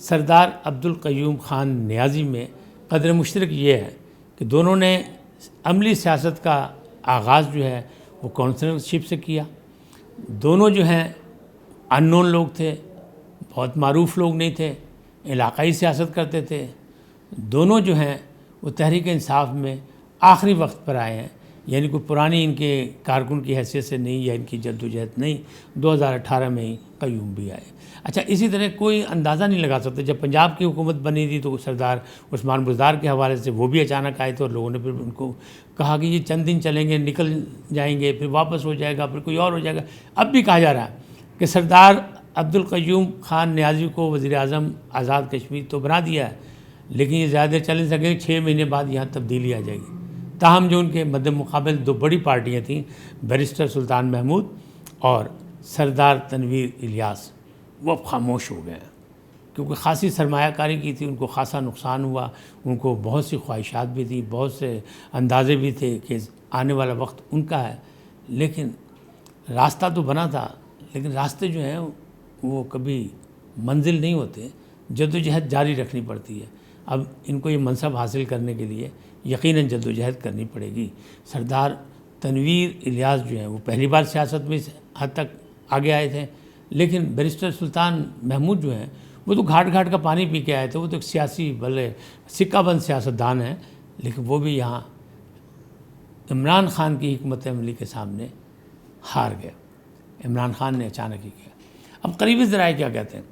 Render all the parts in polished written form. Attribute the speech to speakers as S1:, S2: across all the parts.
S1: سردار عبدالقیوم خان نیازی میں قدر مشترک یہ ہے کہ دونوں نے عملی سیاست کا آغاز جو ہے وہ کونسلرشپ سے کیا۔ دونوں جو ہیں ان نون لوگ تھے، بہت معروف لوگ نہیں تھے، علاقائی سیاست کرتے تھے۔ دونوں جو ہیں وہ تحریک انصاف میں آخری وقت پر آئے ہیں، یعنی کوئی پرانی ان کے کارکن کی حیثیت سے نہیں یا ان کی جدوجہد نہیں، 2018 میں ہی قیوم بھی آئے۔ اچھا، اسی طرح کوئی اندازہ نہیں لگا سکتا، جب پنجاب کی حکومت بنی تھی تو سردار عثمان بزدار کے حوالے سے وہ بھی اچانک آئے تھے، اور لوگوں نے پھر ان کو کہا کہ یہ چند دن چلیں گے، نکل جائیں گے، پھر واپس ہو جائے گا، پھر کوئی اور ہو جائے گا۔ اب بھی کہا جا رہا ہے کہ سردار عبدالقیوم خان نیازی کو وزیر اعظم آزاد کشمیر تو بنا دیا ہے، لیکن یہ زیادہ چل نہیں سکے، 6 مہینے بعد یہاں تبدیلی آ جائے گی۔ تاہم جو ان کے مد مقابل 2 بڑی پارٹیاں تھیں، بیرسٹر سلطان محمود اور سردار تنویر الیاس، وہ اب خاموش ہو گئے ہیں، کیونکہ خاصی سرمایہ کاری کی تھی، ان کو خاصا نقصان ہوا، ان کو بہت سی خواہشات بھی تھیں، بہت سے اندازے بھی تھے کہ آنے والا وقت ان کا ہے۔ لیکن راستہ تو بنا تھا، لیکن راستے جو ہیں وہ کبھی منزل نہیں ہوتے، جدوجہد جاری رکھنی پڑتی ہے۔ اب ان کو یہ منصب حاصل کرنے کے لیے یقیناً جدوجہد کرنی پڑے گی۔ سردار تنویر الیاس جو ہیں وہ پہلی بار سیاست میں اس حد تک آگے آئے تھے، لیکن بیرسٹر سلطان محمود جو ہیں وہ تو گھاٹ گھاٹ کا پانی پی کے آئے تھے، وہ تو ایک سیاسی بھلے سکہ بند سیاستدان ہیں، لیکن وہ بھی یہاں عمران خان کی حکمت عملی کے سامنے ہار گئے۔ عمران خان نے اچانک ہی کیا۔ اب قریبی ذرائع کیا کہتے ہیں؟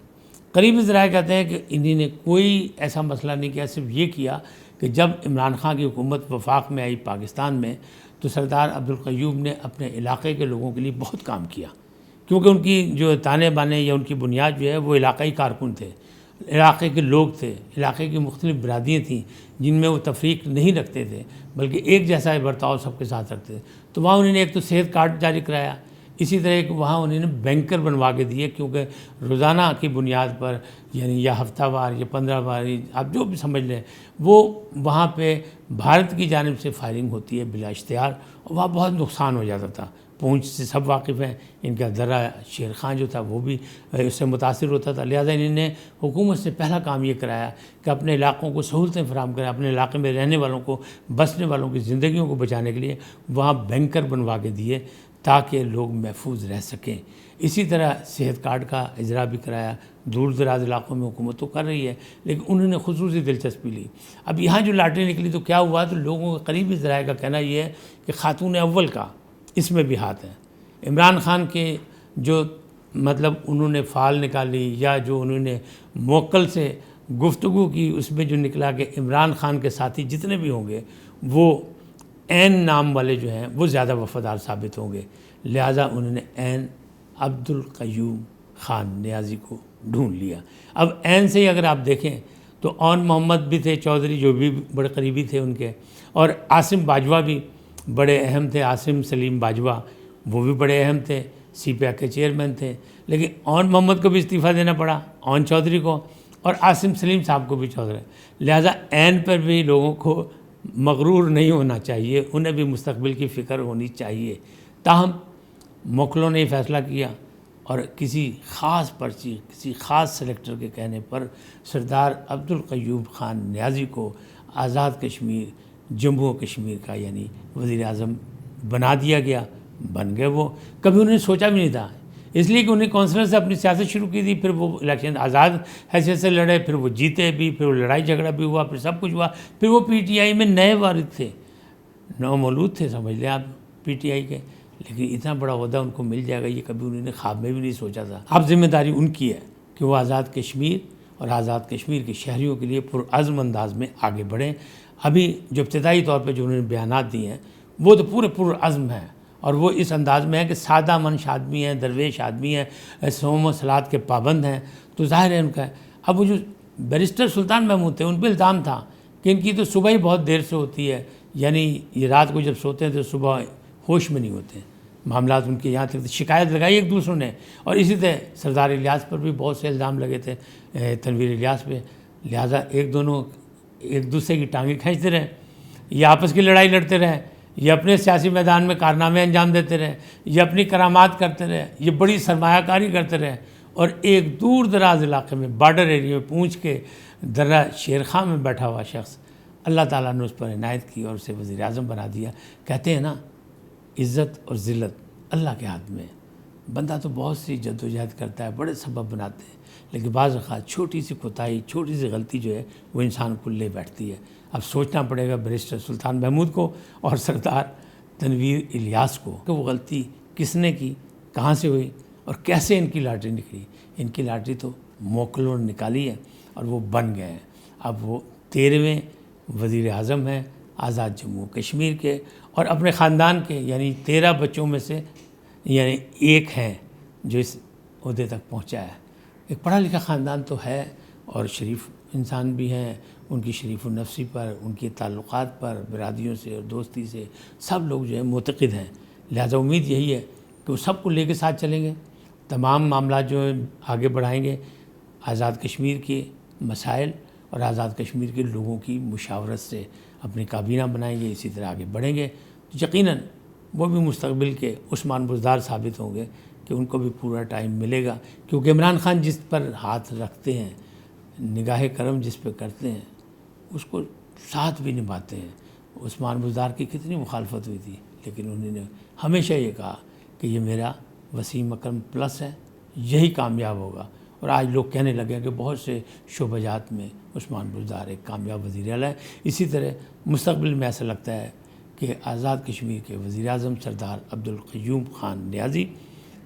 S1: قریبی ذرائع کہتے ہیں کہ انہی نے کوئی ایسا مسئلہ نہیں کیا، صرف یہ کیا کہ جب عمران خان کی حکومت وفاق میں آئی پاکستان میں، تو سردار عبدالقیوم نے اپنے علاقے کے لوگوں کے لیے بہت کام کیا، کیونکہ ان کی جو تانے بانے یا ان کی بنیاد جو ہے وہ علاقائی کارکن تھے، علاقے کے لوگ تھے، علاقے کی مختلف برادریاں تھیں جن میں وہ تفریق نہیں رکھتے تھے، بلکہ ایک جیسا برتاؤ سب کے ساتھ رکھتے تھے۔ تو وہاں انہوں نے ایک تو صحت کارڈ جاری کرایا، اسی طرح ایک وہاں انہوں نے بینکر بنوا کے دیے، کیونکہ روزانہ کی بنیاد پر یعنی یا ہفتہ وار یا 15 وار، آپ جو بھی سمجھ لیں، وہ وہاں پہ بھارت کی جانب سے فائرنگ ہوتی ہے بلا اشتہار، اور وہاں بہت نقصان ہو جاتا تھا۔ پونچھ سے سب واقف ہیں، ان کا درہ شیر خان جو تھا وہ بھی اس سے متاثر ہوتا تھا، لہٰذا انہوں نے حکومت سے پہلا کام یہ کرایا کہ اپنے علاقوں کو سہولتیں فراہم کریں، اپنے علاقے میں رہنے والوں کو، بسنے والوں کی زندگیوں کو بچانے کے لیے وہاں بینکر بنوا کے دیے تاکہ لوگ محفوظ رہ سکیں۔ اسی طرح صحت کارڈ کا اجرا بھی کرایا۔ دور دراز علاقوں میں حکومت تو کر رہی ہے، لیکن انہوں نے خصوصی دلچسپی لی۔ اب یہاں جو لاٹری نکلی تو کیا ہوا، تو لوگوں کے قریبی ذرائع کا کہنا یہ ہے کہ خاتون اول کا اس میں بھی ہاتھ ہے۔ عمران خان کے جو مطلب انہوں نے فعال نکالی یا جو انہوں نے موکل سے گفتگو کی، اس میں جو نکلا کہ عمران خان کے ساتھی جتنے بھی ہوں گے وہ عین نام والے جو ہیں وہ زیادہ وفادار ثابت ہوں گے، لہٰذا انہوں نے عین عبدالقیوم خان نیازی کو ڈھونڈ لیا۔ اب عین سے ہی اگر آپ دیکھیں تو اون محمد بھی تھے چودھری، جو بھی بڑے قریبی تھے ان کے، اور عاصم باجوہ بھی بڑے اہم تھے، عاصم سلیم باجوہ وہ بھی بڑے اہم تھے، سی پی آئی کے چیئرمین تھے، لیکن اون محمد کو بھی استعفیٰ دینا پڑا، اون چودھری کو، اور عاصم سلیم صاحب کو بھی چودھری، لہٰذا عین پر بھی لوگوں کو مغرور نہیں ہونا چاہیے، انہیں بھی مستقبل کی فکر ہونی چاہیے۔ تاہم موکلوں نے یہ فیصلہ کیا، اور کسی خاص پرچی، کسی خاص سلیکٹر کے کہنے پر سردار عبدالقیوم خان نیازی کو آزاد کشمیر، جموں و کشمیر کا یعنی وزیر اعظم بنا دیا گیا۔ بن گئے وہ، کبھی انہوں نے سوچا بھی نہیں تھا، اس لیے کہ انہیں کونسلر سے اپنی سیاست شروع کی تھی، پھر وہ الیکشن آزاد حیثیت سے لڑے، پھر وہ جیتے بھی، پھر وہ لڑائی جھگڑا بھی ہوا، پھر سب کچھ ہوا، پھر وہ پی ٹی آئی میں نئے وارد تھے، نومولود تھے سمجھ لیں آپ پی ٹی آئی کے، لیکن اتنا بڑا عہدہ ان کو مل جائے گا یہ کبھی انہوں نے خواب میں بھی نہیں سوچا تھا۔ اب ذمہ داری ان کی ہے کہ وہ آزاد کشمیر اور آزاد کشمیر کے شہریوں کے لیے پرعزم انداز میں آگے بڑھیں۔ ابھی جو ابتدائی طور پہ جو انہوں نے بیانات دیے ہیں وہ تو پورے پرعزم ہیں، اور وہ اس انداز میں ہے کہ سادہ منش آدمی ہیں، درویش آدمی ہیں، صوم و صلات کے پابند ہیں، تو ظاہر ہے ان کا ہے۔ اب وہ جو بیرسٹر سلطان محمود تھے ان پہ الزام تھا کہ ان کی تو صبح ہی بہت دیر سے ہوتی ہے، یعنی یہ رات کو جب سوتے ہیں تو صبح ہوش میں نہیں ہوتے، معاملات ان کے یہاں تک شکایت لگائی ایک دوسروں نے، اور اسی طرح سردار الیاس پر بھی بہت سے الزام لگے تھے، تنویر الیاس پہ، لہٰذا دونوں ایک دوسرے کی ٹانگیں کھینچتے رہے، یہ آپس کی لڑائی لڑتے رہے، یہ اپنے سیاسی میدان میں کارنامے انجام دیتے رہے، یہ اپنی کرامات کرتے رہے، یہ بڑی سرمایہ کاری کرتے رہے، اور ایک دور دراز علاقے میں بارڈر ایریا میں پونچھ کے درہ شیر خاں میں بیٹھا ہوا شخص اللہ تعالیٰ نے اس پر عنایت کی اور اسے وزیر اعظم بنا دیا۔ کہتے ہیں نا عزت اور ذلت اللہ کے ہاتھ میں ہے۔ بندہ تو بہت سی جد و جہد کرتا ہے، بڑے سبب بناتے ہیں، لیکن بعض اوقات چھوٹی سی کوتاہی، چھوٹی سی غلطی جو ہے وہ انسان کو لے بیٹھتی ہے۔ اب سوچنا پڑے گا بیرسٹر سلطان محمود کو اور سردار تنویر الیاس کو کہ وہ غلطی کس نے کی، کہاں سے ہوئی اور کیسے ان کی لاٹری نکلی۔ ان کی لاٹری تو موکلوں نے نکالی ہے اور وہ بن گئے ہیں۔ اب وہ 13ویں وزیر اعظم ہیں آزاد جموں کشمیر کے، اور اپنے خاندان کے یعنی 13 بچوں میں سے یعنی ایک ہیں جو اس عہدے تک پہنچا ہے۔ ایک پڑھا لکھا خاندان تو ہے اور شریف انسان بھی ہیں، ان کی شریف النفسی پر، ان کے تعلقات پر، برادریوں سے اور دوستی سے سب لوگ جو ہے معتقد ہیں۔ لہٰذا امید یہی ہے کہ وہ سب کو لے کے ساتھ چلیں گے، تمام معاملات جو آگے بڑھائیں گے، آزاد کشمیر کے مسائل اور آزاد کشمیر کے لوگوں کی مشاورت سے اپنی کابینہ بنائیں گے، اسی طرح آگے بڑھیں گے تو یقیناً وہ بھی مستقبل کے عثمان بزدار ثابت ہوں گے کہ ان کو بھی پورا ٹائم ملے گا، کیونکہ عمران خان جس پر ہاتھ رکھتے ہیں، نگاہ کرم جس پہ کرتے ہیں، اس کو ساتھ بھی نبھاتے ہیں۔ عثمان بزدار کی کتنی مخالفت ہوئی تھی، لیکن انہوں نے ہمیشہ یہ کہا کہ یہ میرا وسیم اکرم پلس ہے، یہی کامیاب ہوگا، اور آج لوگ کہنے لگے کہ بہت سے شعبہ جات میں عثمان بزدار ایک کامیاب وزیر اعلیٰ ہے۔ اسی طرح مستقبل میں ایسا لگتا ہے کہ آزاد کشمیر کے وزیر اعظم سردار عبدالقیوم خان نیازی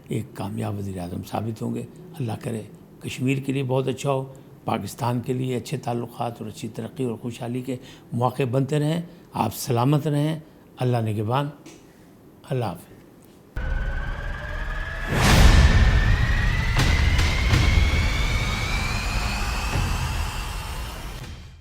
S1: ایک کامیاب وزیر اعظم ثابت ہوں گے۔ اللہ کرے کشمیر کے لیے بہت اچھا ہو، پاکستان کے لیے اچھے تعلقات اور اچھی ترقی اور خوشحالی کے مواقع بنتے رہیں۔ آپ سلامت رہیں، اللہ نگہبان، اللہ حافظ۔